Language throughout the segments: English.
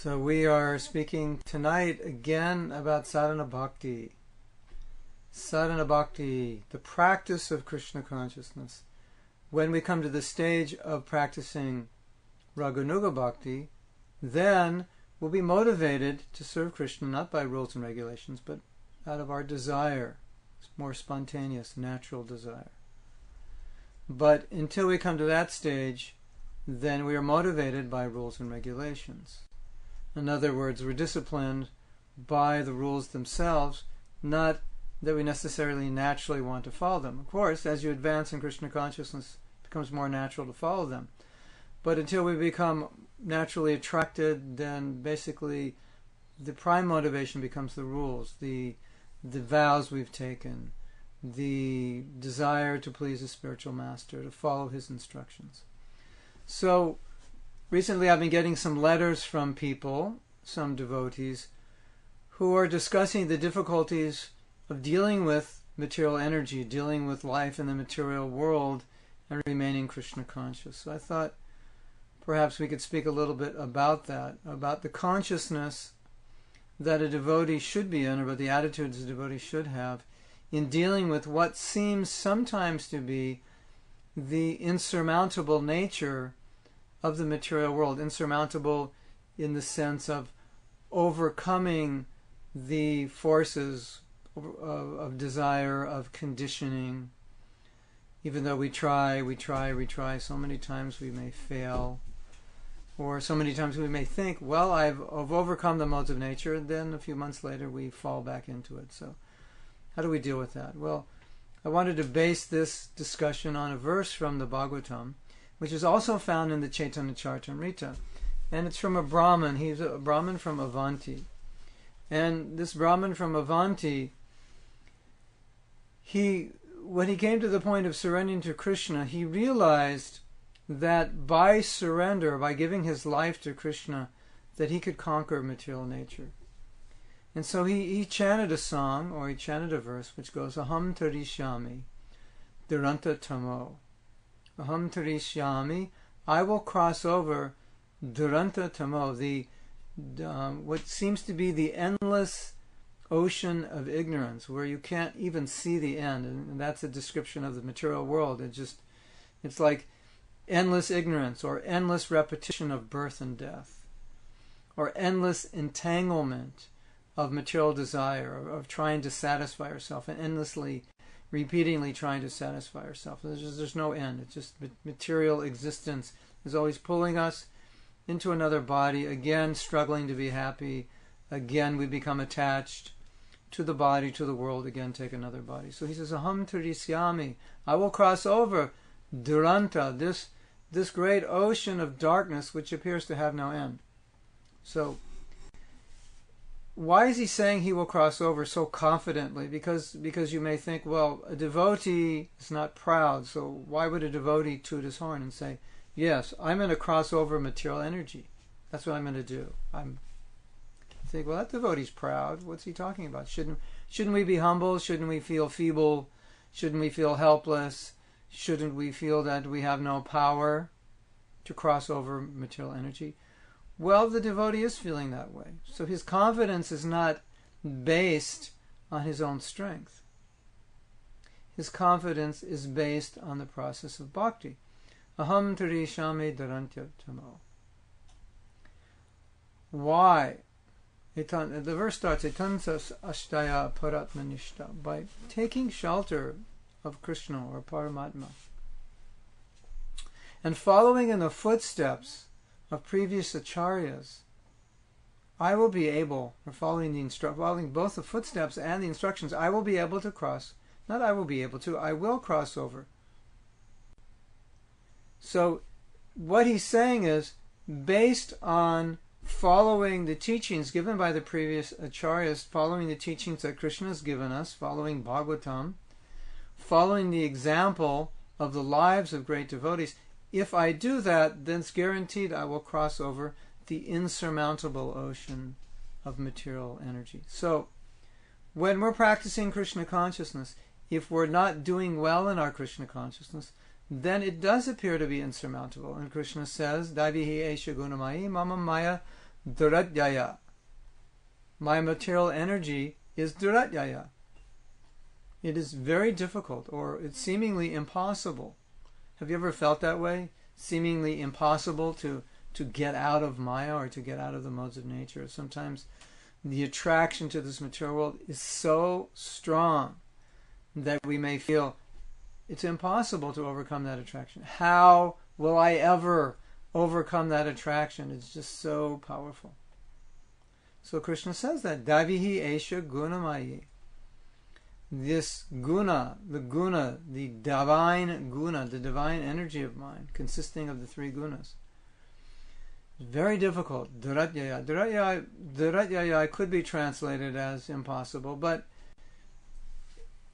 So we are speaking tonight again about sadhana bhakti. Sadhana bhakti, the practice of Krishna consciousness. When we come to the stage of practicing Raganuga bhakti, then we'll be motivated to serve Krishna not by rules and regulations, but out of our desire, more spontaneous, natural desire. But until we come to that stage, then we are motivated by rules and regulations. In other words, we're disciplined by the rules themselves, not that we necessarily naturally want to follow them. Of course, as you advance in Krishna consciousness, it becomes more natural to follow them. But until we become naturally attracted, then basically the prime motivation becomes the rules, the vows we've taken, the desire to please a spiritual master, to follow his instructions. So recently I've been getting some letters from people, some devotees, who are discussing the difficulties of dealing with material energy, dealing with life in the material world, and remaining Krishna conscious. So I thought perhaps we could speak a little bit about that, about the consciousness that a devotee should be in, or about the attitudes a devotee should have in dealing with what seems sometimes to be the insurmountable nature of the material world, insurmountable in the sense of overcoming the forces of desire, of conditioning. Even though we try, so many times we may fail, or so many times we may think, well, I've overcome the modes of nature, and then a few months later we fall back into it. So how do we deal with that? Well, I wanted to base this discussion on a verse from the Bhagavatam, which is also found in the Chaitanya Charitamrita. And it's from a Brahmin. He's a Brahmin from Avanti. And this Brahmin from Avanti, when he came to the point of surrendering to Krishna, he realized that by surrender, by giving his life to Krishna, that he could conquer material nature. And so he chanted a song, or he chanted a verse, which goes, Aham tarishyami duranta tamo. Aham tarishyami, I will cross over duranta tamo, what seems to be the endless ocean of ignorance, where you can't even see the end. And that's a description of the material world. It's like endless ignorance, or endless repetition of birth and death, or endless entanglement of material desire, of trying to satisfy yourself, and endlessly, repeatedly trying to satisfy yourself. There's no end. It's just material existence is always pulling us into another body, again struggling to be happy, again we become attached to the body, to the world, again take another body. So he says, Aham turisyami, I will cross over duranta, this great ocean of darkness which appears to have no end. So why is he saying he will cross over so confidently? Because you may think, well, a devotee is not proud, so why would a devotee toot his horn and say, yes, I'm going to cross over material energy. That's what I'm going to do. I'm think, well, that devotee's proud. What's he talking about? Shouldn't we be humble? Shouldn't we feel feeble? Shouldn't we feel helpless? Shouldn't we feel that we have no power to cross over material energy? Well, the devotee is feeling that way. So his confidence is not based on his own strength. His confidence is based on the process of bhakti. Aham tarishyami duranta tamo. Why? The verse starts, Etansas ashtaya paratmanishta, by taking shelter of Krishna or Paramatma and following in the footsteps of previous acharyas, I will be able, or following both the footsteps and the instructions, I will be able to cross, not I will be able to, I will cross over. So what he's saying is, based on following the teachings given by the previous acharyas, following the teachings that Krishna has given us, following Bhagavatam, following the example of the lives of great devotees, if I do that, then it's guaranteed I will cross over the insurmountable ocean of material energy. So, when we're practicing Krishna consciousness, if we're not doing well in our Krishna consciousness, then it does appear to be insurmountable. And Krishna says, Daivihi esha gunamayi mama maya Duratyaya. My material energy is Duratyaya. It is very difficult, or it's seemingly impossible. Have you ever felt that way? Seemingly impossible to get out of Maya, or to get out of the modes of nature. Sometimes the attraction to this material world is so strong that we may feel it's impossible to overcome that attraction. How will I ever overcome that attraction? It's just so powerful. So Krishna says that Davihi Esha Gunamayi. This guna, the divine guna, the divine energy of mind, consisting of the three gunas. Very difficult. Duratyaya. Duratyaya could be translated as impossible, but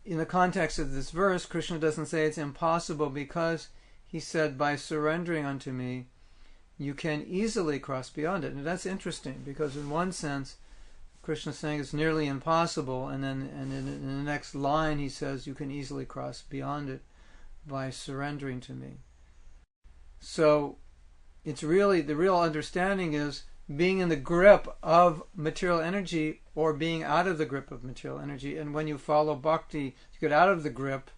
in the context of this verse, Krishna doesn't say it's impossible, because he said, by surrendering unto me, you can easily cross beyond it. And that's interesting, because in one sense, Krishna is saying it's nearly impossible, and then in the next line he says you can easily cross beyond it by surrendering to me. So it's really, the real understanding is being in the grip of material energy, or being out of the grip of material energy. And when you follow bhakti, you get out of the grip.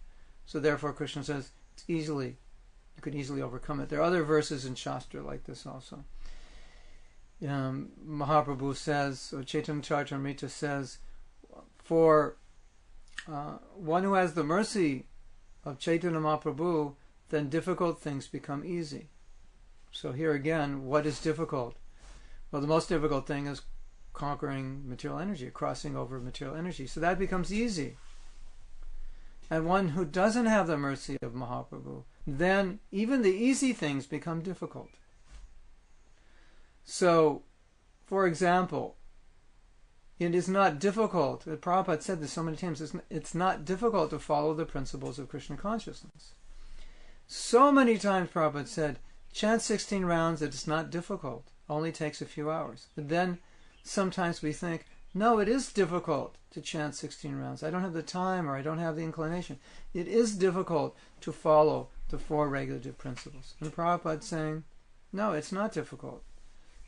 So therefore Krishna says you can easily overcome it. There are other verses in Shastra like this also. Mahaprabhu says, or Chaitanya Charitamrita says, for one who has the mercy of Chaitanya Mahaprabhu, then difficult things become easy. So here again, what is difficult? Well, the most difficult thing is conquering material energy, crossing over material energy. So that becomes easy. And one who doesn't have the mercy of Mahaprabhu, then even the easy things become difficult. So, for example, it is not difficult, Prabhupada said this so many times, it's not difficult to follow the principles of Krishna consciousness. So many times Prabhupada said, chant 16 rounds, it's not difficult, only takes a few hours. But then sometimes we think, no, it is difficult to chant 16 rounds. I don't have the time, or I don't have the inclination. It is difficult to follow the four regulative principles. And Prabhupada saying, no, it's not difficult.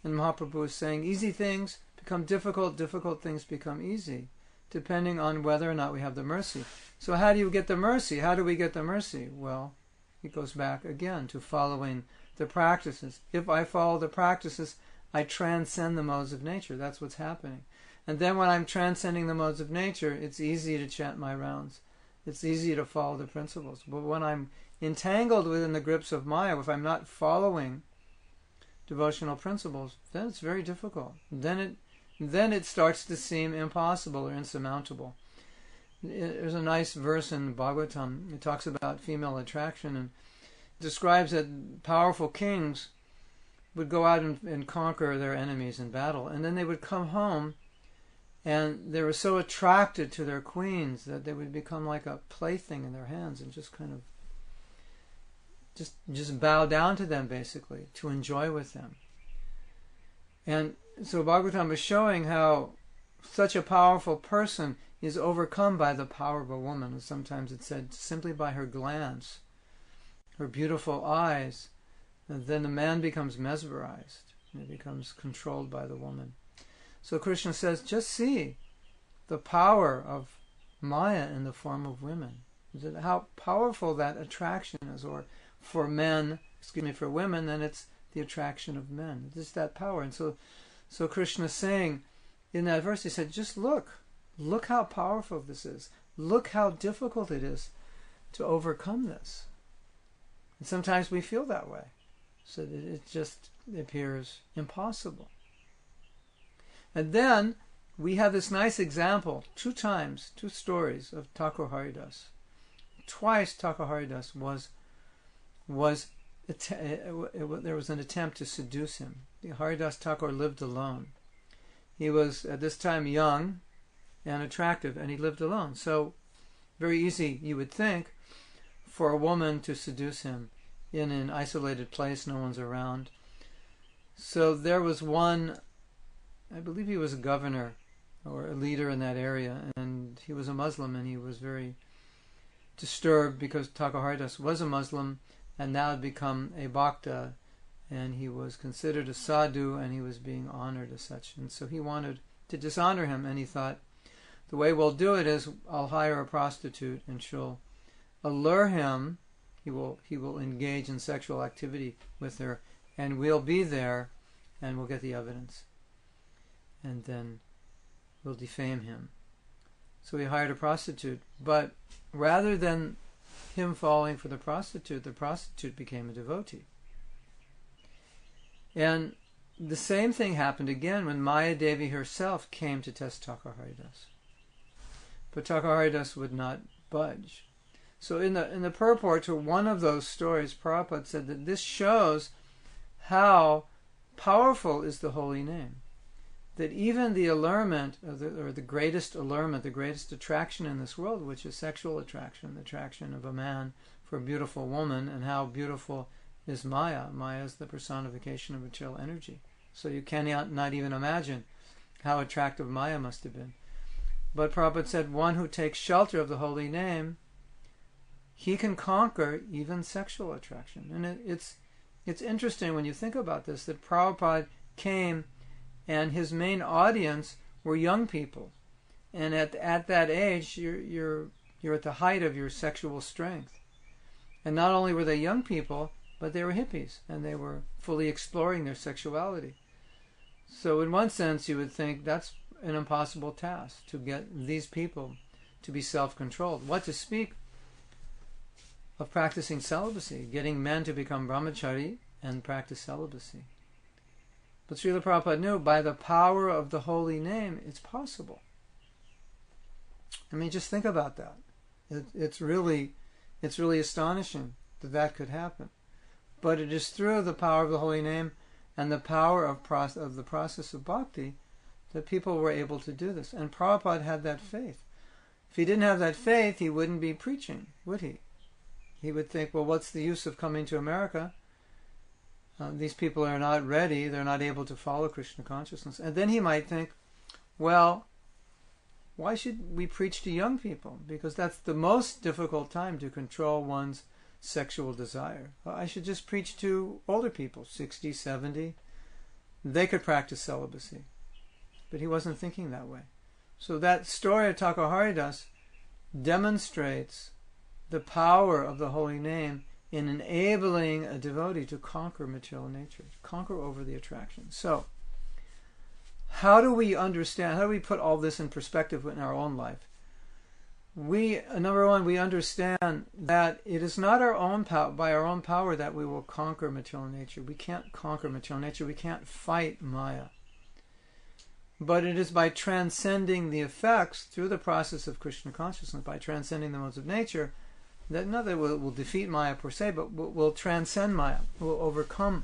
And Mahaprabhu is saying, easy things become difficult, difficult things become easy, depending on whether or not we have the mercy. So how do you get the mercy? How do we get the mercy? Well, it goes back again to following the practices. If I follow the practices, I transcend the modes of nature. That's what's happening. And then when I'm transcending the modes of nature, it's easy to chant my rounds. It's easy to follow the principles. But when I'm entangled within the grips of Maya, if I'm not following devotional principles, then it's very difficult. Then it starts to seem impossible or insurmountable. There's a nice verse in Bhagavatam. It talks about female attraction, and describes that powerful kings would go out and conquer their enemies in battle, and then they would come home, and they were so attracted to their queens that they would become like a plaything in their hands, and just kind of just bow down to them, basically, to enjoy with them. And so Bhagavatam is showing how such a powerful person is overcome by the power of a woman. And sometimes it's said simply by her glance, her beautiful eyes, and then the man becomes mesmerized. He becomes controlled by the woman. So Krishna says, just see the power of Maya in the form of women. How powerful that attraction is. Or for women, then it's the attraction of men. It's that power. And so Krishna is saying in that verse, he said, just look how powerful this is. Look how difficult it is to overcome this. And sometimes we feel that way. So that it just appears impossible. And then we have this nice example, two stories of Thakur Haridas. Twice Thakur Haridas there was an attempt to seduce him. Haridas Thakur lived alone. He was at this time young and attractive, and he lived alone. So very easy, you would think, for a woman to seduce him in an isolated place, no one's around. So there was one, I believe he was a governor or a leader in that area, and he was a Muslim, and he was very disturbed because Thakur Haridas was a Muslim and now had become a bhakta, and he was considered a sadhu, and he was being honored as such. And so he wanted to dishonor him, and he thought, the way we'll do it is I'll hire a prostitute, and she'll allure him. He will engage in sexual activity with her, and we'll be there, and we'll get the evidence, and then we'll defame him. So he hired a prostitute, but rather than him falling for the prostitute became a devotee. And the same thing happened again when Maya Devi herself came to test Thakur-Haridas. But Thakur-Haridas would not budge. So in the purport to one of those stories, Prabhupada said that this shows how powerful is the holy name. That even the allurement, or the greatest allurement, the greatest attraction in this world, which is sexual attraction, the attraction of a man for a beautiful woman, and how beautiful is Maya. Maya is the personification of material energy. So you cannot not even imagine how attractive Maya must have been. But Prabhupada said, one who takes shelter of the holy name, he can conquer even sexual attraction. And it's interesting when you think about this, that Prabhupada came and his main audience were young people. And at that age, you're at the height of your sexual strength. And not only were they young people, but they were hippies, and they were fully exploring their sexuality. So in one sense, you would think that's an impossible task, to get these people to be self-controlled. What to speak of practicing celibacy, getting men to become brahmachari and practice celibacy. But Srila Prabhupada knew by the power of the holy name, it's possible. I mean, just think about that. It's really astonishing that could happen. But it is through the power of the holy name and the power of the process of bhakti that people were able to do this. And Prabhupada had that faith. If he didn't have that faith, he wouldn't be preaching, would he? He would think, well, what's the use of coming to America? These people are not ready, they're not able to follow Krishna consciousness. And then he might think, well, why should we preach to young people? Because that's the most difficult time to control one's sexual desire. Well, I should just preach to older people, 60, 70. They could practice celibacy. But he wasn't thinking that way. So that story of Thakur-Haridas demonstrates the power of the holy name in enabling a devotee to conquer material nature, to conquer over the attraction. So, how do we understand, how do we put all this in perspective in our own life? Number one, we understand that it is not by our own power that we will conquer material nature. We can't conquer material nature. We can't fight Maya. But it is by transcending the effects through the process of Krishna consciousness, by transcending the modes of nature, that not that we'll defeat Maya per se, but we'll transcend Maya. We'll overcome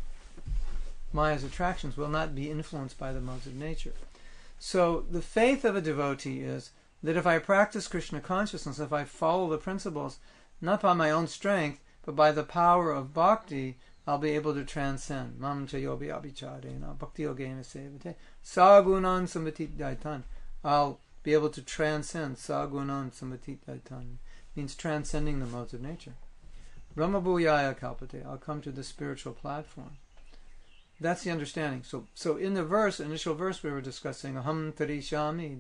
Maya's attractions. We'll not be influenced by the modes of nature. So the faith of a devotee is that if I practice Krishna consciousness, if I follow the principles, not by my own strength, but by the power of bhakti, I'll be able to transcend. Mam cha yobi abhicharena bhakti yogena sevate sagunan samatidaitan. I'll be able to transcend. Sagunan samatidaitan means transcending the modes of nature. Brahma bhuyaya kalpate. I'll come to the spiritual platform. That's the understanding. So in the initial verse we were discussing, aham tarishami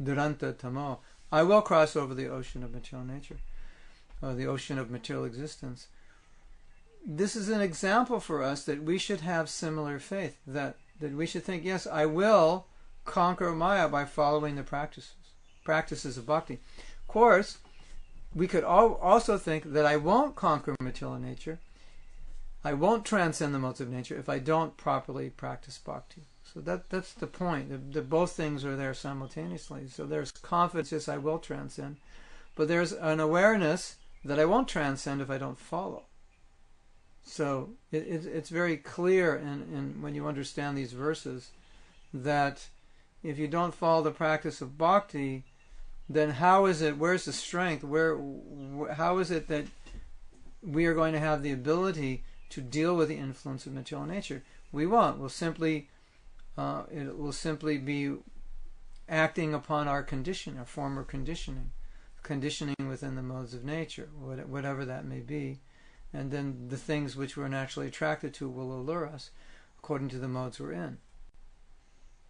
duranta tamo. I will cross over the ocean of material nature, or the ocean of material existence. This is an example for us that we should have similar faith, that we should think, yes, I will conquer Maya by following the practices of bhakti. Of course, we could also think that I won't conquer material nature, I won't transcend the modes of nature if I don't properly practice bhakti. So that's the point. That both things are there simultaneously. So there's confidence, yes, I will transcend, but there's an awareness that I won't transcend if I don't follow. So it's very clear in when you understand these verses that if you don't follow the practice of bhakti, then how is it, where's the strength, how is it that we are going to have the ability to deal with the influence of material nature? We won't. It will simply be acting upon our condition, our former conditioning within the modes of nature, whatever that may be. and then the things which we're naturally attracted to will allure us according to the modes we're in.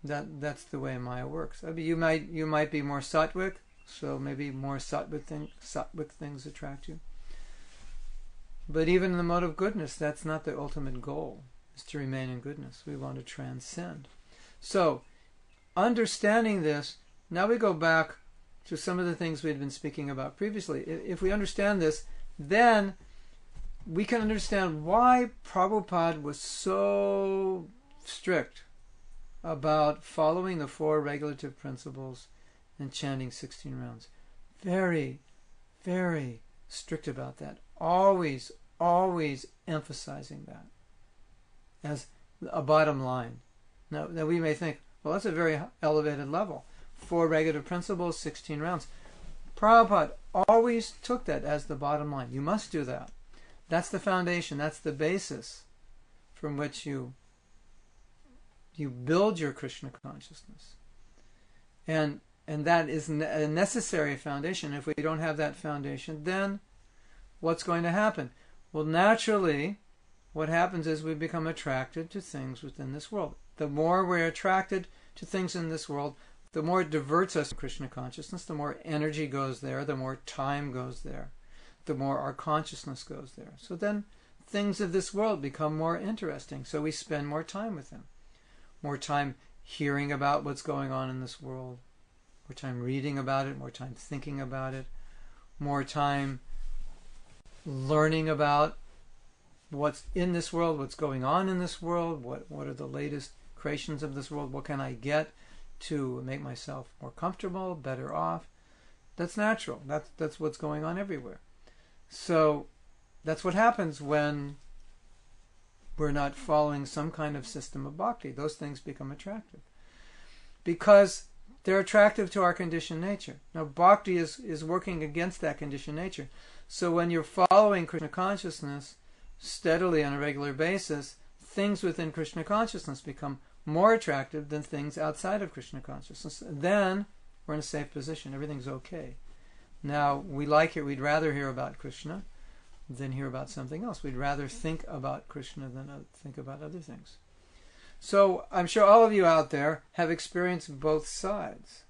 That's the way Maya works. I mean, you might be more sattvic, so maybe more sattvic things attract you. But even in the mode of goodness, that's not the ultimate goal, is to remain in goodness. We want to transcend. So, understanding this, now we go back to some of the things we had been speaking about previously. If we understand this, then we can understand why Prabhupada was so strict about following the 4 regulative principles and chanting 16 rounds. Very, very strict about that. Always, always emphasizing that as a bottom line. Now we may think, well, that's a very elevated level. 4 regulative principles, 16 rounds. Prabhupada always took that as the bottom line. You must do that. That's the foundation. That's the basis from which you build your Krishna consciousness. And that is a necessary foundation. If we don't have that foundation, then what's going to happen? Well, naturally, what happens is we become attracted to things within this world. The more we're attracted to things in this world, the more it diverts us from Krishna consciousness, the more energy goes there, the more time goes there, the more our consciousness goes there. So then things of this world become more interesting. So we spend more time with them. More time hearing about what's going on in this world, more time reading about it, more time thinking about it, more time learning about what's in this world, what's going on in this world, what are the latest creations of this world, what can I get to make myself more comfortable, better off. That's natural. That's what's going on everywhere. So that's what happens when we're not following some kind of system of bhakti. Those things become attractive because they're attractive to our conditioned nature. Now, bhakti is working against that conditioned nature. So when you're following Krishna consciousness steadily on a regular basis, things within Krishna consciousness become more attractive than things outside of Krishna consciousness. Then we're in a safe position. Everything's okay. Now, we like it. We'd rather hear about Krishna than hear about something else. We'd rather think about Krishna than think about other things. So I'm sure all of you out there have experienced both sides.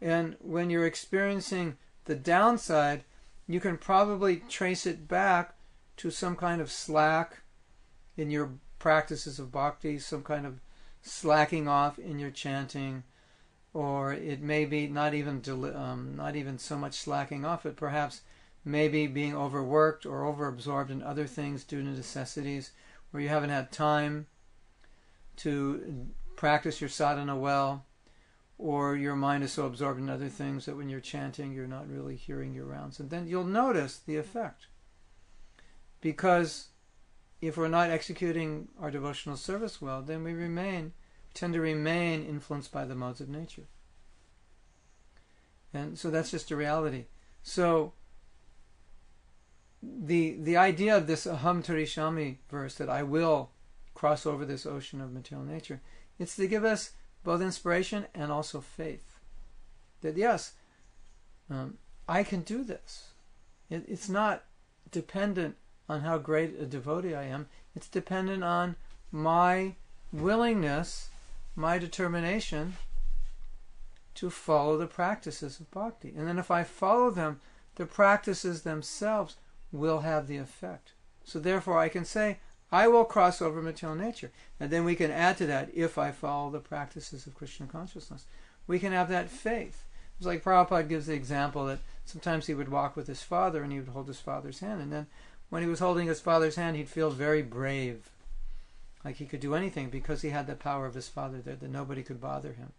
And when you're experiencing the downside, you can probably trace it back to some kind of slack in your practices of bhakti, some kind of slacking off in your chanting, or it may be not even so much slacking off, but perhaps maybe being overworked or overabsorbed in other things due to necessities, where you haven't had time to practice your sadhana well, or your mind is so absorbed in other things that when you're chanting, you're not really hearing your rounds. And then you'll notice the effect. Because if we're not executing our devotional service well, then we tend to remain influenced by the modes of nature. And so that's just a reality. So the idea of this aham tarishami verse, that I will cross over this ocean of material nature, it's to give us both inspiration and also faith. That yes, I can do this. It's not dependent on how great a devotee I am. It's dependent on my willingness, my determination to follow the practices of bhakti. And then if I follow them, the practices themselves will have the effect. So therefore I can say, I will cross over material nature. And then we can add to that, if I follow the practices of Krishna consciousness. We can have that faith. It's like Prabhupada gives the example that sometimes he would walk with his father and he would hold his father's hand. And then when he was holding his father's hand, he'd feel very brave. Like he could do anything because he had the power of his father there, that nobody could bother him.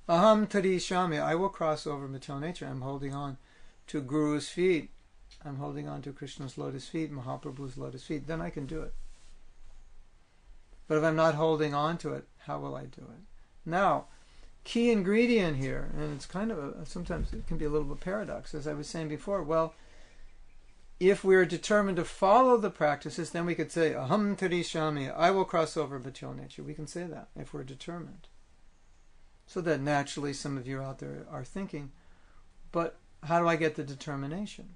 Aham tarishami, I will cross over material nature. I'm holding on to Guru's feet. I'm holding on to Krishna's lotus feet, Mahaprabhu's lotus feet. Then I can do it. But if I'm not holding on to it, how will I do it? Now, key ingredient here, and it's kind of sometimes it can be a little bit of a paradox, as I was saying before. Well, if we're determined to follow the practices, then we could say, aham tarishami, I will cross over material nature. We can say that if we're determined. So that naturally some of you out there are thinking, but how do I get the determination?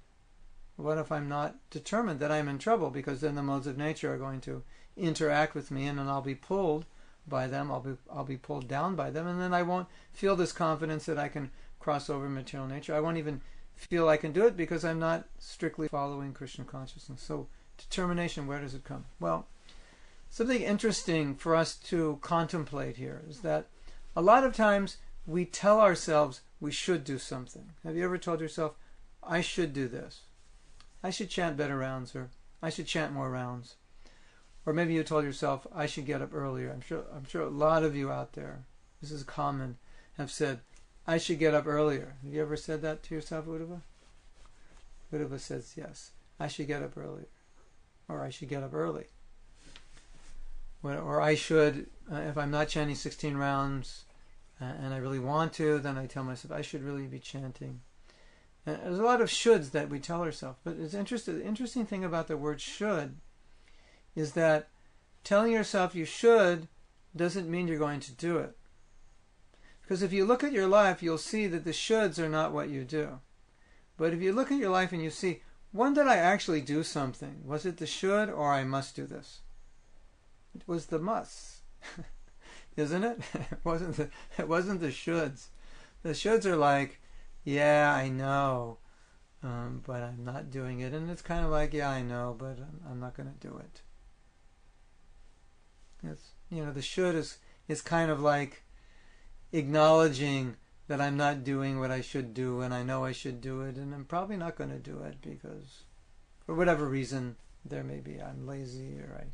What if I'm not determined? That I'm in trouble, because then the modes of nature are going to interact with me, and then I'll be pulled by them. I'll be pulled down by them, and then I won't feel this confidence that I can cross over material nature. I won't even feel I can do it because I'm not strictly following Krishna consciousness. So determination, where does it come? Well, something interesting for us to contemplate here is that a lot of times we tell ourselves we should do something. Have you ever told yourself, I should do this? I should chant better rounds, or I should chant more rounds. Or maybe you told yourself, I should get up earlier. I'm sure a lot of you out there, this is common, have said, I should get up earlier. Have you ever said that to yourself, Uddhava? Uddhava says yes. I should get up earlier. Or I should get up early. Or I should, if I'm not chanting 16 rounds and I really want to, then I tell myself I should really be chanting. And there's a lot of shoulds that we tell ourselves. But the interesting thing about the word should is that telling yourself you should doesn't mean you're going to do it. Because if you look at your life, you'll see that the shoulds are not what you do. But if you look at your life and you see, when did I actually do something? Was it the should or I must do this? It was the must. Isn't it? It wasn't the shoulds. The shoulds are like, yeah, I know, but I'm not doing it. And it's kind of like, yeah, I know, but I'm not going to do it. It's, the should is kind of like acknowledging that I'm not doing what I should do, and I know I should do it, and I'm probably not going to do it because, for whatever reason there may be, I'm lazy, or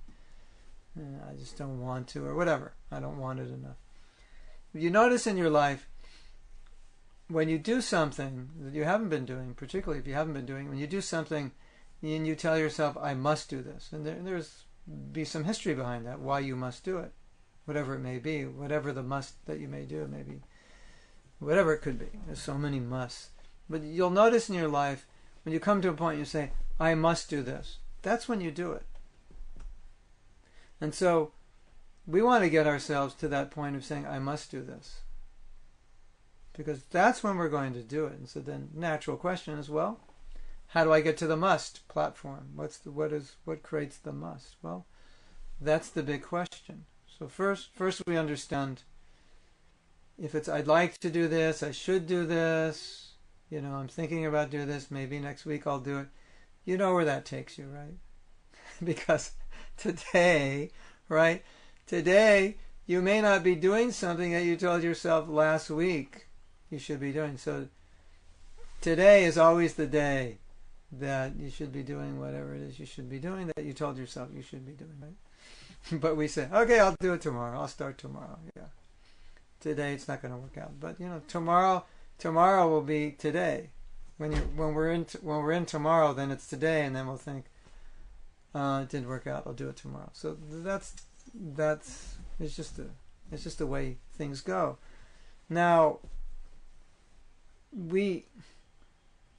I just don't want to, or whatever. I don't want it enough. If you notice in your life, when you do something that you haven't been doing, particularly if you haven't been doing, when you do something and you tell yourself, I must do this, and there's be some history behind that, why you must do it, whatever it may be, whatever the must that you may do, maybe, whatever it could be. There's so many musts. But you'll notice in your life, when you come to a point you say, I must do this, that's when you do it. And so we want to get ourselves to that point of saying, I must do this. Because that's when we're going to do it. And so then natural question is, well, how do I get to the must platform? What creates the must? Well, that's the big question. So first we understand, if it's I'd like to do this, I should do this, I'm thinking about doing this, maybe next week I'll do it. You know where that takes you, right? Because today you may not be doing something that you told yourself last week you should be doing. So today is always the day that you should be doing whatever it is you should be doing that you told yourself you should be doing, right? But we say, okay, I'll do it tomorrow. I'll start tomorrow. Yeah. Today it's not going to work out, but tomorrow will be today. When we're in tomorrow, then it's today, and then we'll think, it didn't work out. I'll do it tomorrow. So that's it's just the way things go. Now,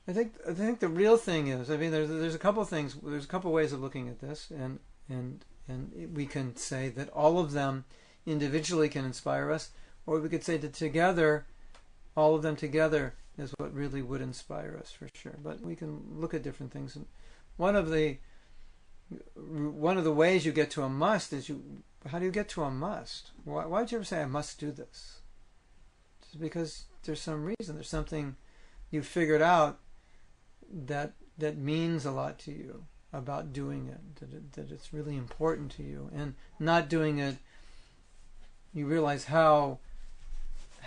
I think the real thing is, there's a couple of things. There's a couple of ways of looking at this, and we can say that all of them individually can inspire us, or we could say that together, all of them together is what really would inspire us for sure. But we can look at different things. And one of the ways you get to a must is how do you get to a must? Why would you ever say I must do this? Just because there's some reason, there's something you figured out that means a lot to you about doing it, that it's really important to you, and not doing it, you realize how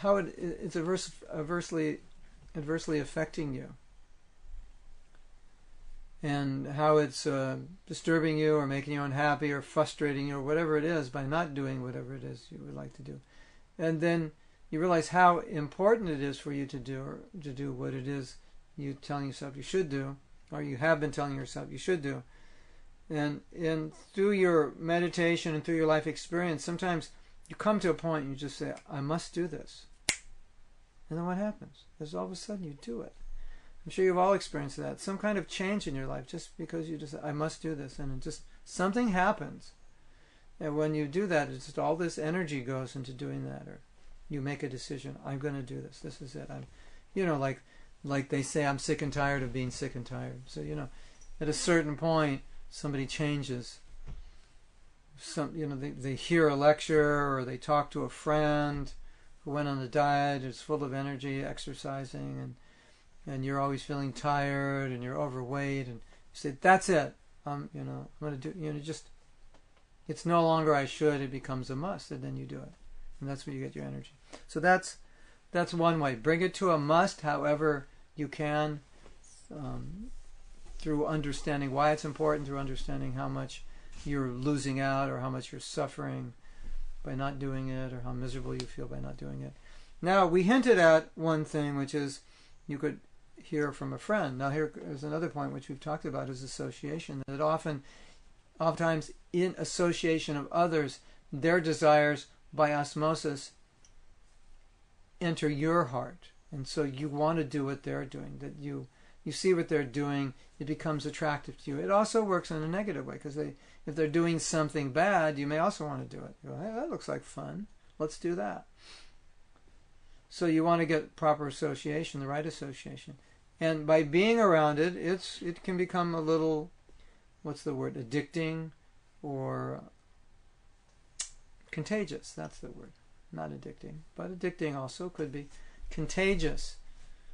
it's adversely affecting you, and how it's disturbing you or making you unhappy or frustrating you or whatever it is by not doing whatever it is you would like to do. And then you realize how important it is for you to do what it is you telling yourself you should do, or you have been telling yourself you should do. And through your meditation and through your life experience, sometimes you come to a point and you just say, I must do this. And then what happens? Is all of a sudden you do it. I'm sure you've all experienced that. Some kind of change in your life just because you just say, I must do this. And just something happens. And when you do that, it's just all this energy goes into doing that. Or you make a decision, I'm going to do this. This is it. Like like they say, I'm sick and tired of being sick and tired. So, at a certain point, somebody changes. They hear a lecture, or they talk to a friend who went on a diet, is full of energy, exercising, and you're always feeling tired, and you're overweight, and you say, that's it. I'm going to do, it's no longer I should, it becomes a must, and then you do it. And that's where you get your energy. So that's one way. Bring it to a must, however you can, through understanding why it's important, through understanding how much you're losing out, or how much you're suffering by not doing it, or how miserable you feel by not doing it. Now, we hinted at one thing, which is you could hear from a friend. Now, here's another point which we've talked about, is association. That oftentimes in association of others, their desires by osmosis enter your heart. And so you want to do what they're doing, that you see what they're doing, it becomes attractive to you. It also works in a negative way, because if they're doing something bad, you may also want to do it. You go, hey, that looks like fun. Let's do that. So you want to get proper association, the right association. And by being around it, it can become a little, addicting, or contagious. That's the word. Not addicting, but addicting also could be contagious.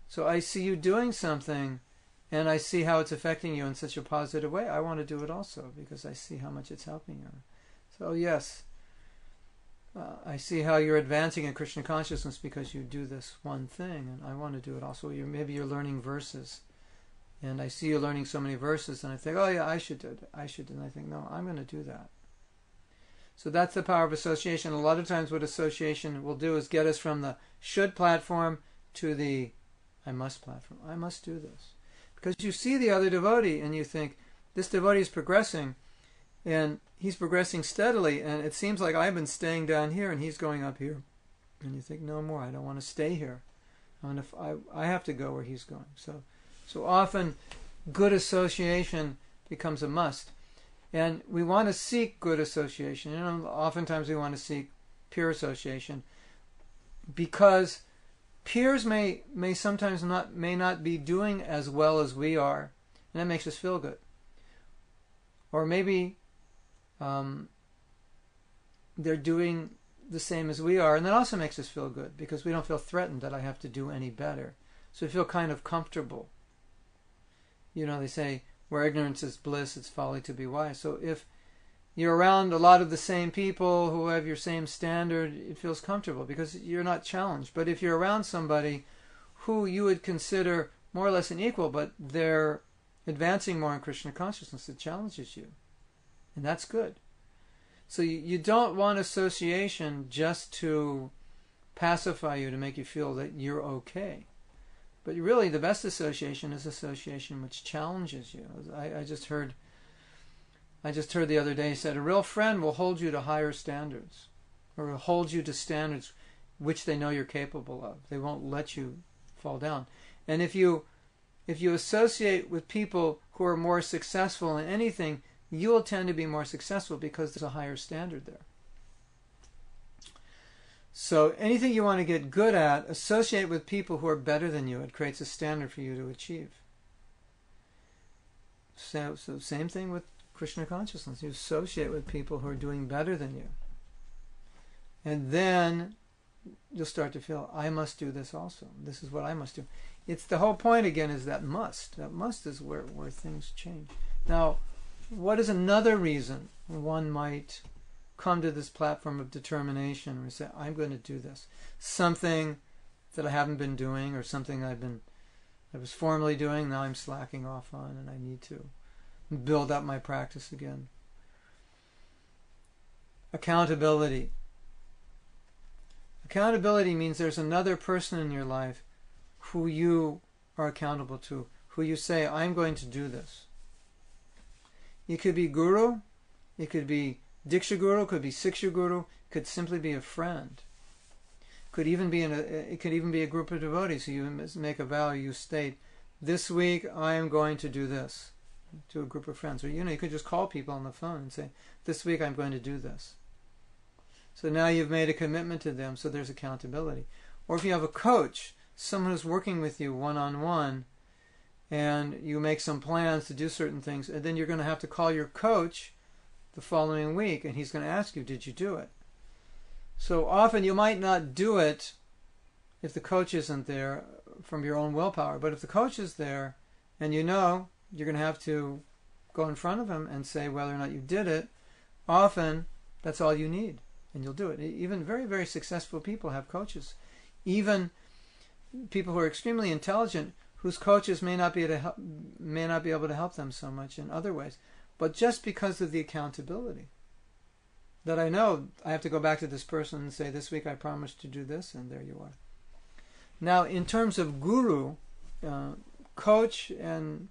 So I see you doing something, and I see how it's affecting you in such a positive way. I want to do it also, because I see how much it's helping you. So yes, I see how you're advancing in Krishna consciousness because you do this one thing, and I want to do it also. Maybe you're learning verses, and I see you learning so many verses, and I think, oh yeah, I should do it. And I think, no, I'm going to do that. So that's the power of association. A lot of times what association will do is get us from the should platform to the I must platform. I must do this. Because you see the other devotee and you think, this devotee is progressing, and he's progressing steadily, and it seems like I've been staying down here and he's going up here. And you think, no more, I don't want to stay here. I have to go where he's going. So often good association becomes a must. And we want to seek good association. Oftentimes we want to seek peer association, because peers may sometimes may not be doing as well as we are, and that makes us feel good. Or maybe they're doing the same as we are, and that also makes us feel good, because we don't feel threatened that I have to do any better. So we feel kind of comfortable. They say, where ignorance is bliss, it's folly to be wise. So if you're around a lot of the same people who have your same standard, it feels comfortable because you're not challenged. But if you're around somebody who you would consider more or less an equal, but they're advancing more in Krishna consciousness, it challenges you. And that's good. So you don't want association just to pacify you, to make you feel that you're okay. But really, the best association is association which challenges you. I just heard the other day, he said, a real friend will hold you to higher standards, or will hold you to standards which they know you're capable of. They won't let you fall down. And if you associate with people who are more successful in anything, you will tend to be more successful because there's a higher standard there. So anything you want to get good at, associate with people who are better than you. It creates a standard for you to achieve. So same thing with Krishna consciousness. You associate with people who are doing better than you. And then you'll start to feel, I must do this also. This is what I must do. It's the whole point again is that must. That must is where things change. Now, what is another reason one might come to this platform of determination and say, I'm going to do this? Something that I haven't been doing, or something I was formerly doing, now I'm slacking off on, and I need to build up my practice again. Accountability. Accountability means there's another person in your life who you are accountable to, who you say, I'm going to do this. It could be guru, it could be Diksha Guru, could be Siksha Guru, could simply be a friend. It could even be a group of devotees. So you make a vow, you state, this week I am going to do this, to a group of friends. Or you could just call people on the phone and say, this week I'm going to do this. So now you've made a commitment to them, so there's accountability. Or if you have a coach, someone who's working with you one-on-one, and you make some plans to do certain things, and then you're going to have to call your coach the following week, and he's going to ask you, did you do it? So often you might not do it if the coach isn't there from your own willpower, but if the coach is there, and you know you're going to have to go in front of him and say whether or not you did it, often that's all you need, and you'll do it. Even very, very successful people have coaches. Even people who are extremely intelligent, whose coaches may not be able to help them so much in other ways, but just because of the accountability. That I know I have to go back to this person and say, this week I promised to do this, and there you are. Now, in terms of guru, coach and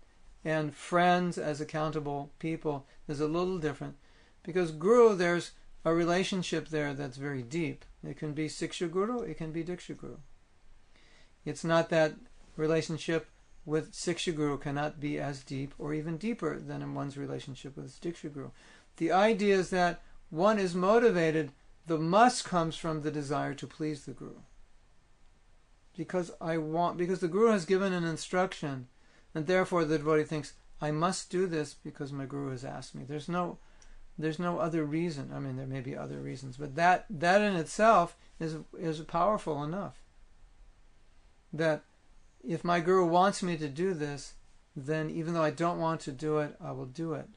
friends as accountable people is a little different, because guru, there's a relationship there that's very deep. It can be Siksha Guru, it can be Diksha Guru. It's not that relationship with Siksha Guru cannot be as deep or even deeper than in one's relationship with Diksha Guru. The idea is that one is motivated, the must comes from the desire to please the Guru. Because the Guru has given an instruction, and therefore the devotee thinks, I must do this because my Guru has asked me. There's no other reason. I mean, there may be other reasons, but that in itself is powerful enough. That if my Guru wants me to do this, then even though I don't want to do it, I will do it.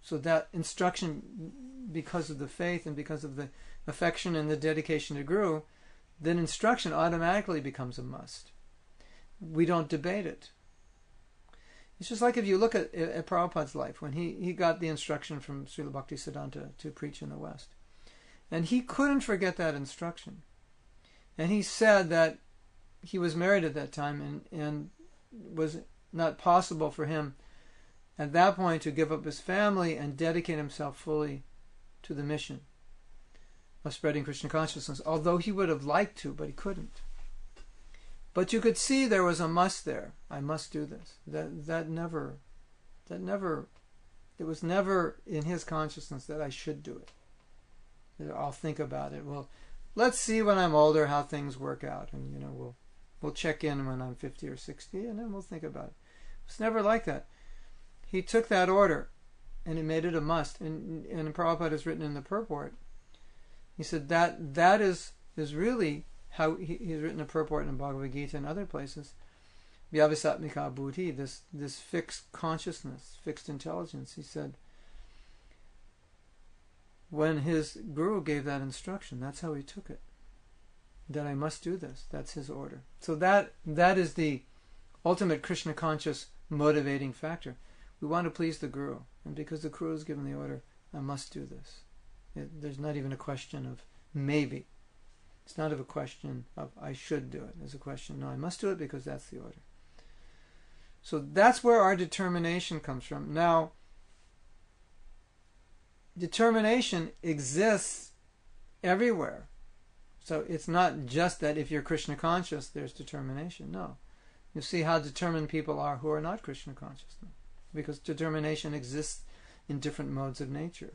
So that instruction, because of the faith and because of the affection and the dedication to Guru, then instruction automatically becomes a must. We don't debate it. It's just like if you look at Prabhupada's life, when he got the instruction from Srila Bhaktisiddhanta to preach in the West. And he couldn't forget that instruction. And he said that he was married at that time, and was not possible for him at that point to give up his family and dedicate himself fully to the mission of spreading Krishna consciousness, although he would have liked to, but he couldn't. But you could see there was a must there. I must do this. It was never in his consciousness that I should do it. I'll think about it. Well, let's see when I'm older how things work out, and we'll check in when I'm 50 or 60, and then we'll think about it. It's never like that. He took that order, and he made it a must. And Prabhupada has written in the purport, he said that is really how he's written a purport in Bhagavad Gita and other places. Vyavasatmika buddhi, this fixed consciousness, fixed intelligence. He said, when his guru gave that instruction, that's how he took it. That I must do this. That's his order. So that is the ultimate Krishna conscious motivating factor. We want to please the Guru, and because the Guru has given the order, I must do this. There's not even a question of maybe. It's not a question of I should do it. There's a question, no, I must do it because that's the order. So that's where our determination comes from. Now, determination exists everywhere. So it's not just that if you're Krishna conscious, there's determination. No. You see how determined people are who are not Krishna conscious. Because determination exists in different modes of nature.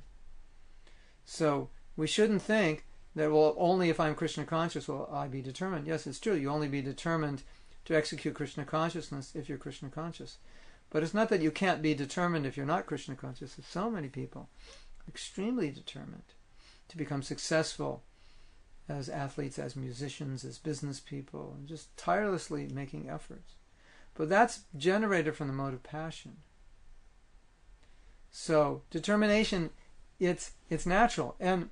So we shouldn't think that, well, only if I'm Krishna conscious will I be determined. Yes, it's true. You only be determined to execute Krishna consciousness if you're Krishna conscious. But it's not that you can't be determined if you're not Krishna conscious. There's so many people extremely determined to become successful as athletes, as musicians, as business people, and just tirelessly making efforts. But that's generated from the mode of passion. So determination, it's natural. And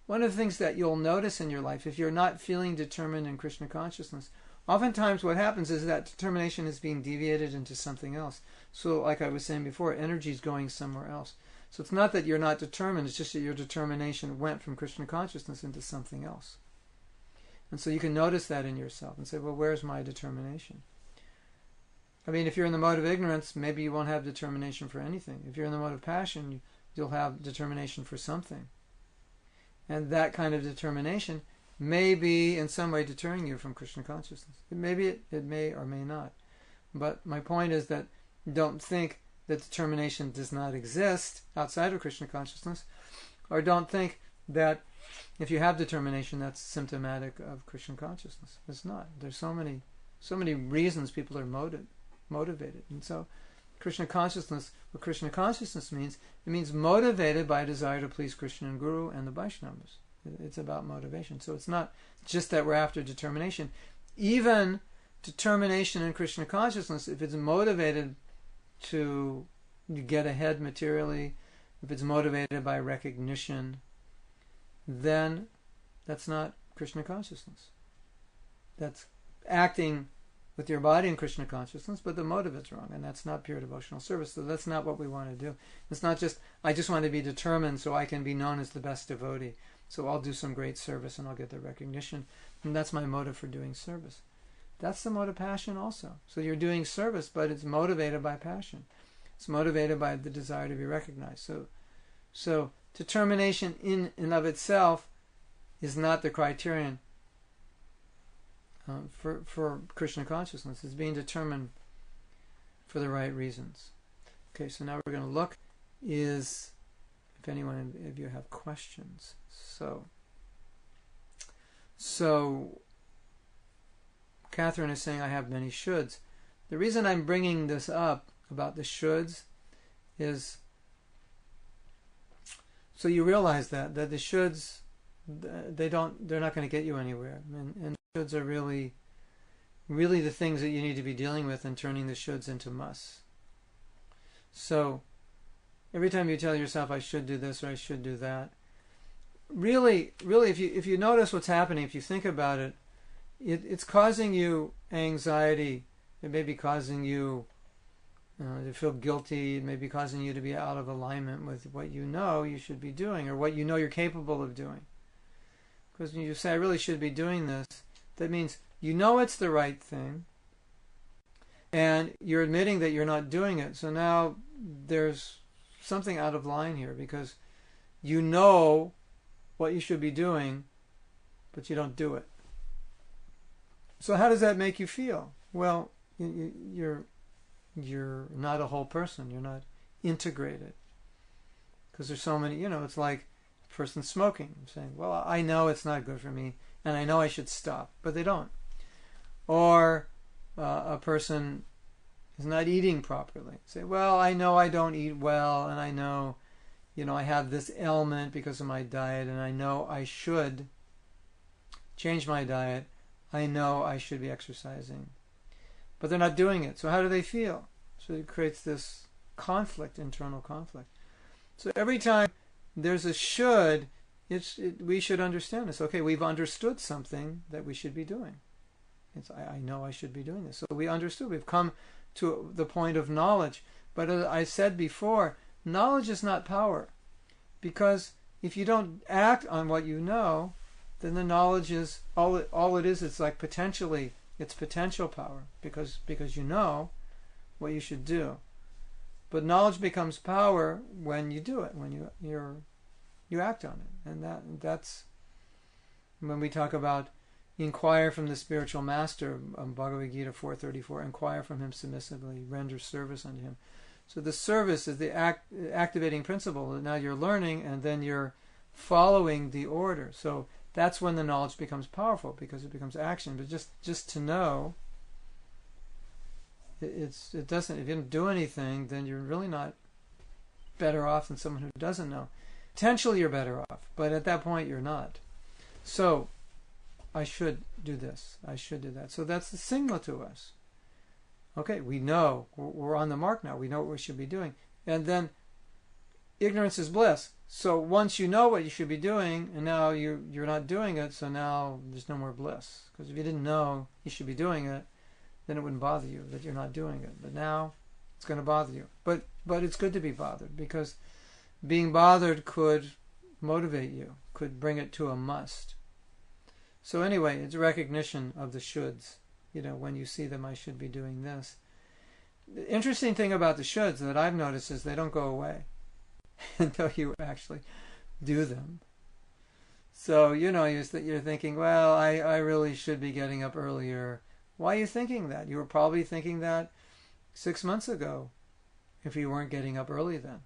one of the things that you'll notice in your life, if you're not feeling determined in Krishna consciousness, oftentimes what happens is that determination is being deviated into something else. So like I was saying before, energy is going somewhere else. So it's not that you're not determined, it's just that your determination went from Krishna consciousness into something else. And so you can notice that in yourself and say, well, where's my determination? I mean, if you're in the mode of ignorance, maybe you won't have determination for anything. If you're in the mode of passion, you'll have determination for something. And that kind of determination may be in some way deterring you from Krishna consciousness. It may or may not. But my point is that don't think that determination does not exist outside of Krishna consciousness, or don't think that if you have determination that's symptomatic of Krishna consciousness. It's not. There's so many so many reasons people are motivated. And so Krishna consciousness, what Krishna consciousness means, it means motivated by a desire to please Krishna and Guru and the Vaishnavas. It's about motivation. So it's not just that we're after determination. Even determination in Krishna consciousness, if it's motivated to get ahead materially, if it's motivated by recognition, then that's not Krishna consciousness. That's acting with your body in Krishna consciousness, but the motive is wrong, and that's not pure devotional service. So that's not what we want to do. It's not just, I just want to be determined so I can be known as the best devotee. So I'll do some great service and I'll get the recognition. And that's my motive for doing service. That's the mode of passion also. So you're doing service, but it's motivated by passion. It's motivated by the desire to be recognized. So determination in and of itself is not the criterion for Krishna consciousness. It's being determined for the right reasons. Okay, so now we're going to look is if anyone of you have questions. So Catherine is saying I have many shoulds. The reason I'm bringing this up about the shoulds is so you realize that the shoulds, they're not going to get you anywhere, and shoulds are really the things that you need to be dealing with and turning the shoulds into musts. So every time you tell yourself I should do this or I should do that, really if you notice what's happening, if you think about it, it's causing you anxiety. It may be causing you to feel guilty. It may be causing you to be out of alignment with what you know you should be doing or what you know you're capable of doing. Because when you say, I really should be doing this, that means you know it's the right thing and you're admitting that you're not doing it. So now there's something out of line here because you know what you should be doing, but you don't do it. So how does that make you feel? Well, you're not a whole person. You're not integrated. Because there's so many, it's like a person smoking, saying, well, I know it's not good for me, and I know I should stop, but they don't. Or a person is not eating properly. Say, well, I know I don't eat well, and I know, I have this ailment because of my diet, and I know I should change my diet. I know I should be exercising. But they're not doing it. So how do they feel? So it creates this conflict, internal conflict. So every time there's a should, we should understand this. Okay, we've understood something that we should be doing. I know I should be doing this. So we understood. We've come to the point of knowledge. But as I said before, knowledge is not power. Because if you don't act on what you know, then the knowledge is all it is. It's like it's potential power because you know what you should do. But knowledge becomes power when you do it, when you act on it, and that's when we talk about inquire from the spiritual master, Bhagavad Gita 4:34. Inquire from him submissively, render service unto him. So the service is the activating principle. Now you're learning, and then you're following the order. So that's when the knowledge becomes powerful because it becomes action. But just to know, it doesn't. If you don't do anything, then you're really not better off than someone who doesn't know. Potentially you're better off, but at that point you're not. So I should do this. I should do that. So that's the signal to us. Okay, we know we're on the mark now. We know what we should be doing, and then ignorance is bliss. So once you know what you should be doing, and now you're not doing it, so now there's no more bliss. Because if you didn't know you should be doing it, then it wouldn't bother you that you're not doing it. But now it's going to bother you. But it's good to be bothered because being bothered could motivate you, could bring it to a must. So anyway, it's recognition of the shoulds. When you see them, I should be doing this. The interesting thing about the shoulds that I've noticed is they don't go away until you actually do them. So, you're thinking, well, I really should be getting up earlier. Why are you thinking that? You were probably thinking that 6 months ago if you weren't getting up early then.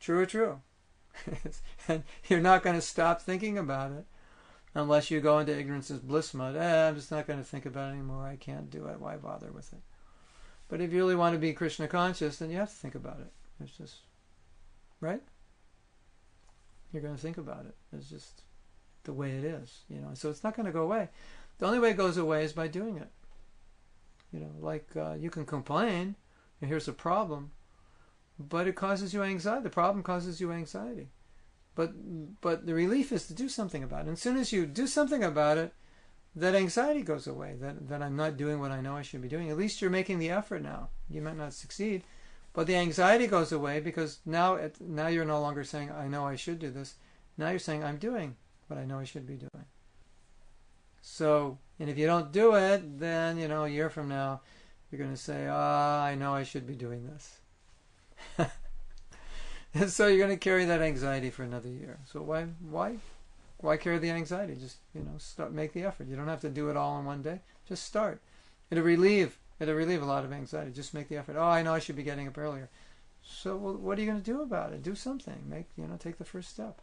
True or true? And you're not going to stop thinking about it unless you go into ignorance is bliss mode. I'm just not going to think about it anymore. I can't do it. Why bother with it? But if you really want to be Krishna conscious, then you have to think about it. It's just, right? You're going to think about it. It's just the way it is, So it's not going to go away. The only way it goes away is by doing it. You can complain, and here's a problem, but it causes you anxiety. The problem causes you anxiety. But the relief is to do something about it. And as soon as you do something about it, that anxiety goes away, that I'm not doing what I know I should be doing. At least you're making the effort now. You might not succeed, but the anxiety goes away because now you're no longer saying, I know I should do this. Now you're saying, I'm doing what I know I should be doing. So, and if you don't do it, then, a year from now, you're going to say, I know I should be doing this. And so you're going to carry that anxiety for another year. So why carry the anxiety? Just, make the effort. You don't have to do it all in one day. Just start. It'll relieve a lot of anxiety. Just make the effort. I know I should be getting up earlier. So what are you going to do about it? Do something. Take the first step.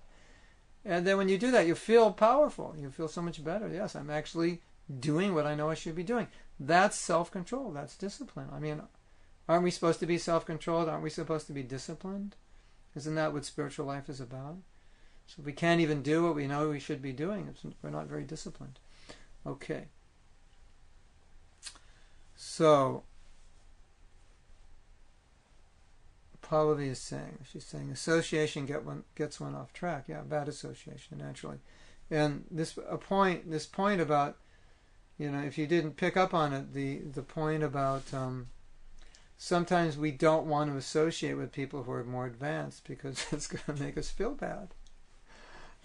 And then when you do that, you feel powerful. You feel so much better. Yes, I'm actually doing what I know I should be doing. That's self-control. That's discipline. Aren't we supposed to be self-controlled? Aren't we supposed to be disciplined? Isn't that what spiritual life is about? So we can't even do what we know we should be doing. We're not very disciplined. Okay. So, Pallavi is saying, she's saying association gets one off track. Yeah, bad association, naturally. And this point about, if you didn't pick up on it, the point about sometimes we don't want to associate with people who are more advanced because it's going to make us feel bad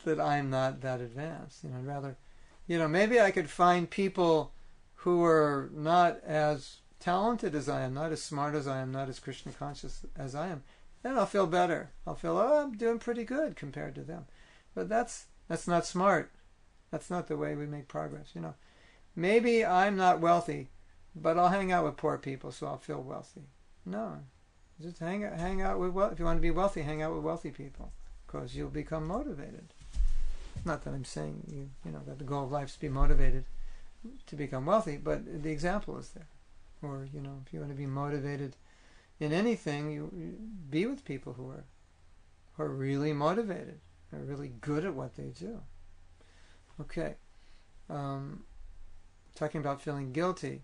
that I'm not that advanced. I'd rather, maybe I could find people who are not as talented as I am, not as smart as I am, not as Krishna conscious as I am. Then I'll feel better. I'll feel, I'm doing pretty good compared to them. But that's not smart. That's not the way we make progress. Maybe I'm not wealthy, but I'll hang out with poor people, so I'll feel wealthy. No, just hang out with if you want to be wealthy, hang out with wealthy people, because you'll become motivated. Not that I'm saying that the goal of life is to be motivated to become wealthy, but the example is there. Or if you want to be motivated in anything, you be with people who are really motivated, are really good at what they do. Okay. Talking about feeling guilty.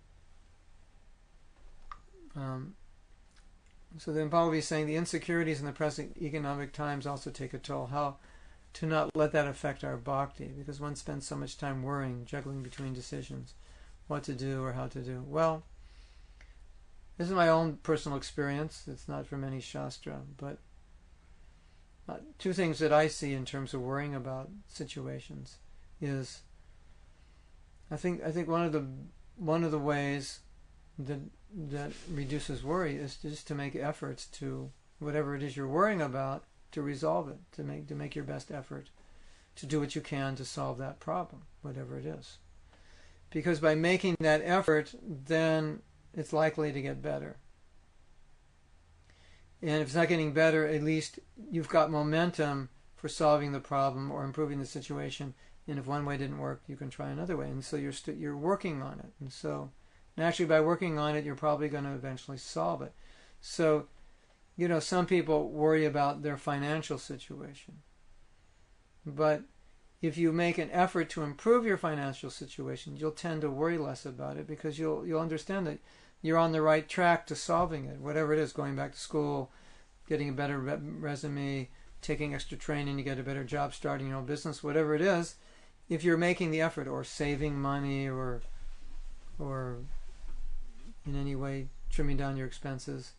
So then Pallavi is saying the insecurities in the present economic times also take a toll. How to not let that affect our bhakti, because one spends so much time worrying, juggling between decisions, what to do or how to do. Well, this is my own personal experience. It's not from any shastra, but two things that I see in terms of worrying about situations is I think one of the ways that reduces worry is just to make efforts to whatever it is you're worrying about, to resolve it, to make your best effort to do what you can to solve that problem, whatever it is. Because by making that effort, then it's likely to get better. And if it's not getting better, at least you've got momentum for solving the problem or improving the situation. And if one way didn't work, you can try another way. And so you're working on it. And so naturally, by working on it, you're probably going to eventually solve it. So, some people worry about their financial situation. But if you make an effort to improve your financial situation, you'll tend to worry less about it because you'll understand that you're on the right track to solving it. Whatever it is, going back to school, getting a better resume, taking extra training to get a better job, starting your own business, whatever it is, if you're making the effort or saving money or in any way trimming down your expenses.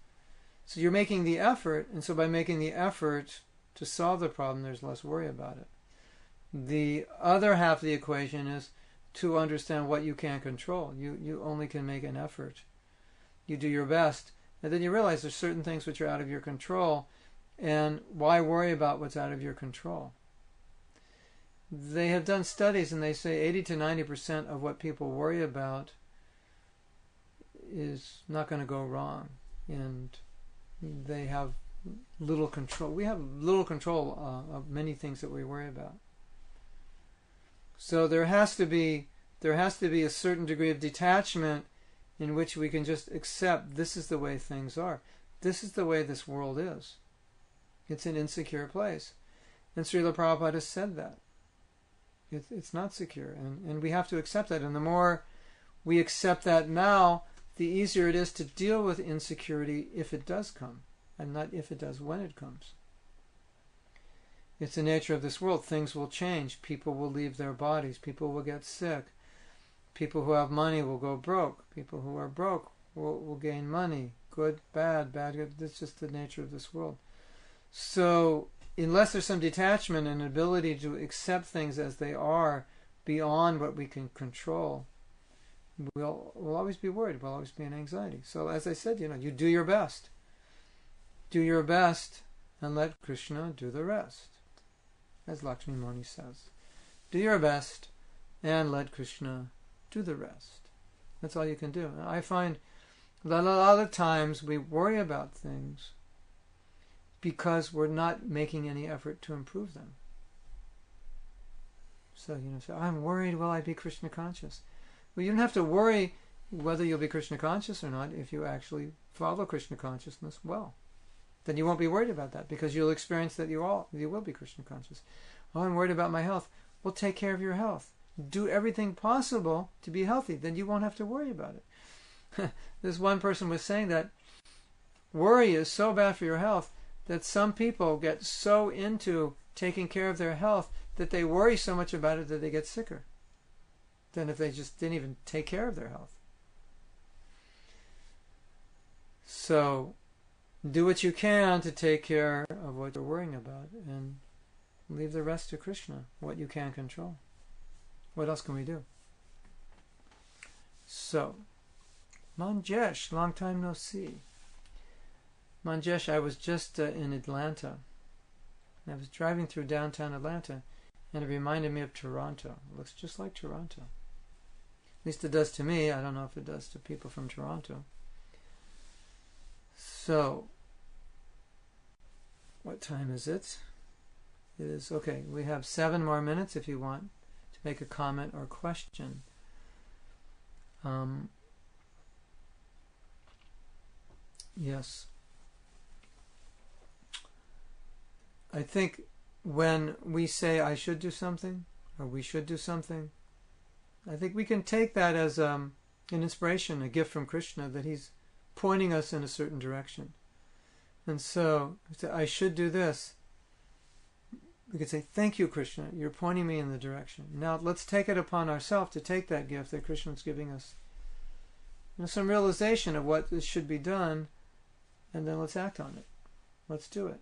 So you're making the effort, and so by making the effort to solve the problem, there's less worry about it. The other half of the equation is to understand what you can't control. You only can make an effort. You do your best, and then you realize there's certain things which are out of your control, and why worry about what's out of your control? They have done studies, and they say 80 to 90% of what people worry about is not going to go wrong, and they have little control. We have little control of many things that we worry about. So there has to be a certain degree of detachment in which we can just accept this is the way things are. This is the way this world is. It's an insecure place. And Srila Prabhupada has said that. It's not secure. And we have to accept that. And the more we accept that now, the easier it is to deal with insecurity if it does come. And not if it does, when it comes. It's the nature of this world. Things will change. People will leave their bodies. People will get sick. People who have money will go broke. People who are broke will gain money. Good, bad, good. That's just the nature of this world. So, unless there's some detachment and ability to accept things as they are beyond what we can control, we'll always be worried. We'll always be in anxiety. So, as I said, you do your best. Do your best and let Krishna do the rest. As Lakshmi Moni says. Do your best and let Krishna do the rest. That's all you can do. I find that a lot of times we worry about things because we're not making any effort to improve them. So, I'm worried, will I be Krishna conscious? Well, you don't have to worry whether you'll be Krishna conscious or not if you actually follow Krishna consciousness well. Then you won't be worried about that because you'll experience that you will be Krishna conscious. Oh, I'm worried about my health. Well, take care of your health. Do everything possible to be healthy. Then you won't have to worry about it. This one person was saying that worry is so bad for your health that some people get so into taking care of their health that they worry so much about it that they get sicker than if they just didn't even take care of their health. So, do what you can to take care of what you're worrying about and leave the rest to Krishna, what you can control. What else can we do? So, Manjesh, long time no see. Manjesh, I was just in Atlanta. I was driving through downtown Atlanta and it reminded me of Toronto. It looks just like Toronto. At least it does to me. I don't know if it does to people from Toronto. So, what time is it? It is, okay, we have 7 more minutes if you want to make a comment or question. Yes. I think when we say I should do something or we should do something, I think we can take that as an inspiration, a gift from Krishna, that he's pointing us in a certain direction. And so, I should do this. We could say, thank you, Krishna, you're pointing me in the direction. Now let's take it upon ourselves to take that gift that Krishna's giving us. Some realization of what should be done, and then let's act on it. Let's do it.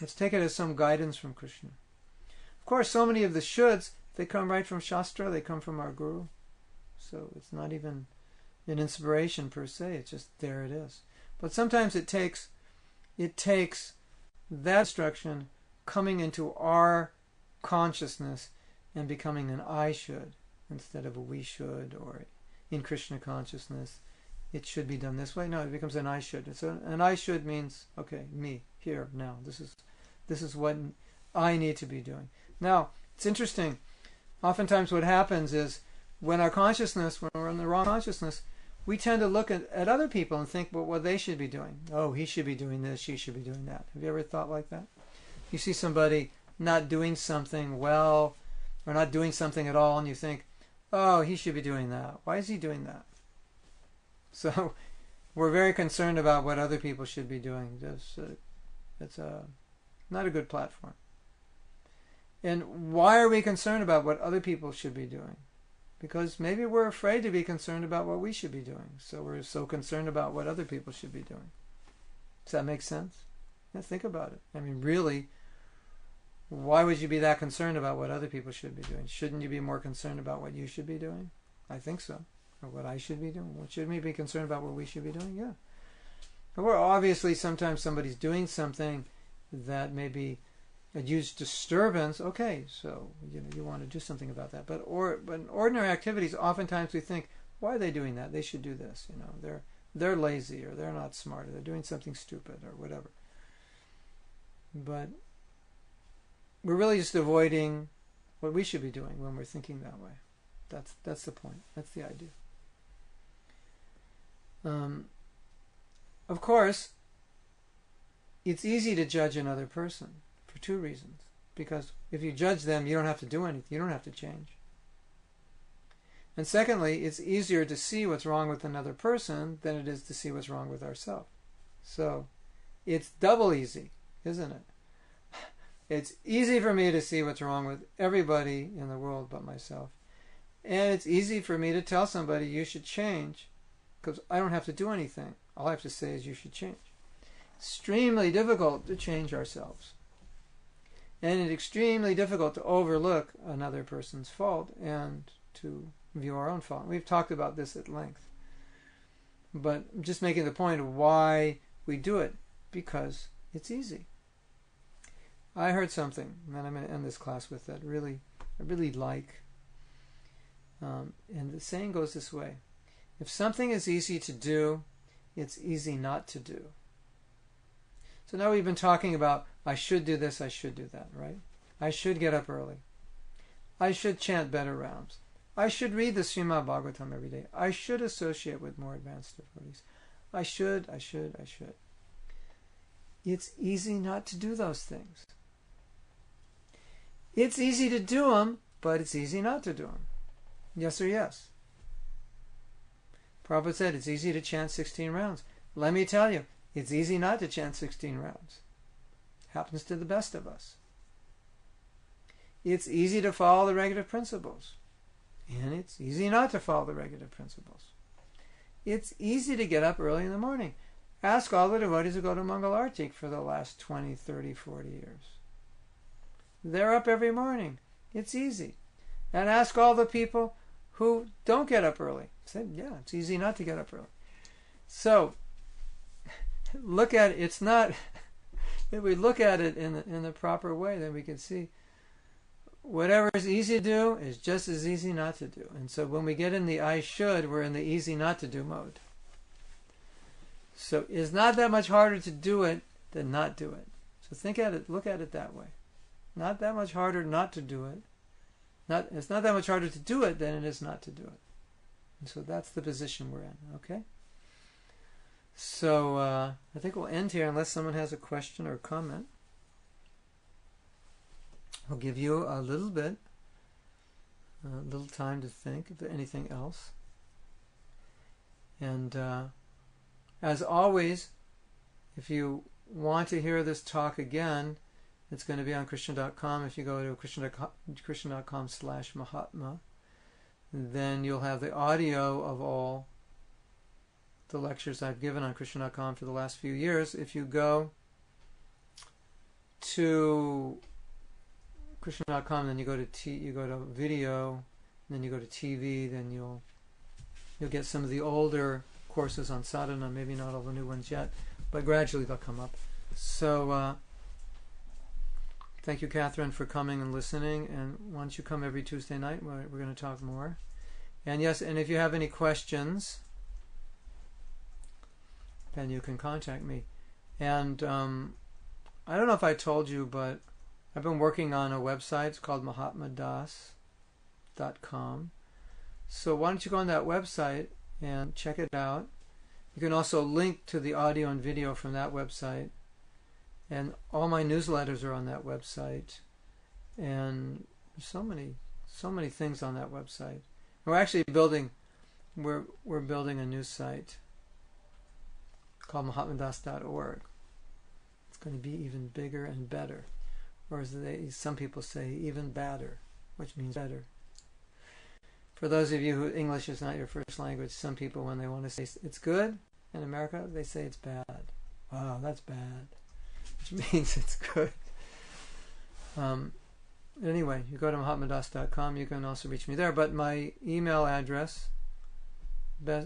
Let's take it as some guidance from Krishna. Of course, so many of the shoulds, they come right from Shastra, they come from our Guru. So it's not even an inspiration per se, it's just there it is. But sometimes it takes that instruction coming into our consciousness and becoming an I should instead of a we should, or in Krishna consciousness it should be done this way. No, it becomes an I should. So an I should means, okay, me, here, now. This is what I need to be doing. Now, it's interesting. Oftentimes what happens is when we're in the wrong consciousness, we tend to look at other people and think, well, what they should be doing. Oh, he should be doing this, she should be doing that. Have you ever thought like that? You see somebody not doing something well or not doing something at all, and you think, oh, he should be doing that. Why is he doing that? So we're very concerned about what other people should be doing. It's not a good platform. And why are we concerned about what other people should be doing? Because maybe we're afraid to be concerned about what we should be doing. So we're so concerned about what other people should be doing. Does that make sense? Yeah, think about it. I mean, really, why would you be that concerned about what other people should be doing? Shouldn't you be more concerned about what you should be doing? I think so. Or what I should be doing. Well, shouldn't we be concerned about what we should be doing? Yeah. Or obviously sometimes somebody's doing something that may be a huge disturbance. Okay, so you want to do something about that. But in ordinary activities, oftentimes we think, why are they doing that? They should do this. They're lazy, or they're not smart, or they're doing something stupid, or whatever. But we're really just avoiding what we should be doing when we're thinking that way. That's the point. That's the idea. Of course, it's easy to judge another person for two reasons. Because if you judge them, you don't have to do anything. You don't have to change. And secondly, it's easier to see what's wrong with another person than it is to see what's wrong with ourselves. So it's double easy, isn't it? It's easy for me to see what's wrong with everybody in the world but myself. And it's easy for me to tell somebody you should change because I don't have to do anything. All I have to say is you should change. Extremely difficult to change ourselves. And it's extremely difficult to overlook another person's fault and to view our own fault. We've talked about this at length. But I'm just making the point of why we do it. Because it's easy. I heard something, and I'm going to end this class with that, I really like. And the saying goes this way. If something is easy to do, it's easy not to do. So now we've been talking about, I should do this, I should do that, right? I should get up early. I should chant better rounds. I should read the Srimad Bhagavatam every day. I should associate with more advanced devotees. I should. It's easy not to do those things. It's easy to do them, but it's easy not to do them. Yes or yes? Prabhupada said it's easy to chant 16 rounds. Let me tell you, it's easy not to chant 16 rounds. Happens to the best of us. It's easy to follow the regulative principles. And it's easy not to follow the regulative principles. It's easy to get up early in the morning. Ask all the devotees who go to Mangal Artik for the last 20, 30, 40 years. They're up every morning. It's easy. And ask all the people who don't get up early. Say, yeah, it's easy not to get up early. So, look at it. It's not... If we look at it in the proper way, then we can see whatever is easy to do is just as easy not to do. And so when we get in the I should, we're in the easy not to do mode. So it's not that much harder to do it than not do it. So look at it that way. Not that much harder not to do it. It's not that much harder to do it than it is not to do it. And so that's the position we're in, okay? So I think we'll end here unless someone has a question or a comment. I'll give you a little time to think if there's anything else. And as always, if you want to hear this talk again, it's going to be on Krishna.com. If you go to Krishna.com/Mahatma, then you'll have the audio of all the lectures I've given on Krishna.com for the last few years. If you go to Krishna.com, then you go to video, then you go to TV, then you'll get some of the older courses on sadhana, maybe not all the new ones yet, but gradually they'll come up. So thank you, Catherine, for coming and listening. And once you come every Tuesday night, we're going to talk more. And yes, and if you have any questions, then you can contact me. And I don't know if I told you, but I've been working on a website. It's called mahatmadas.com. So why don't you go on that website and check it out. You can also link to the audio and video from that website. And all my newsletters are on that website. And there's so many things on that website. We're actually building a new site called mahatmadas.org. It's going to be even bigger and better. Or as some people say, even badder, which means better. For those of you who English is not your first language, some people, when they want to say it's good in America, they say it's bad. Wow, that's bad. Which means it's good. Anyway, you go to mahatmadas.com. You can also reach me there. But my email address,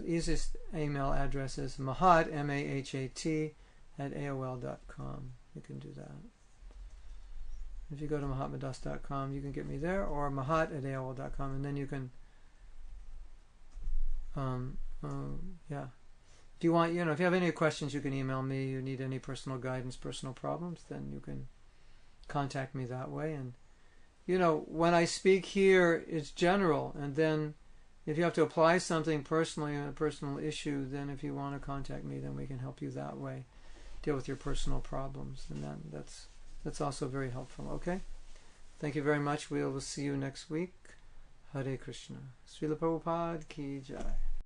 easiest email address is mahat, M-A-H-A-T, @AOL.com. You can do that. If you go to mahatmadas.com, you can get me there, or mahat@AOL.com, and then you can, If you want, if you have any questions, you can email me. You need any personal guidance, personal problems, then you can contact me that way, and when I speak here, it's general, and then if you have to apply something personally on a personal issue, then if you want to contact me, then we can help you that way, deal with your personal problems, and then that's also very helpful. Okay? Thank you very much. We will see you next week. Hare Krishna. Srila Prabhupada ki jai.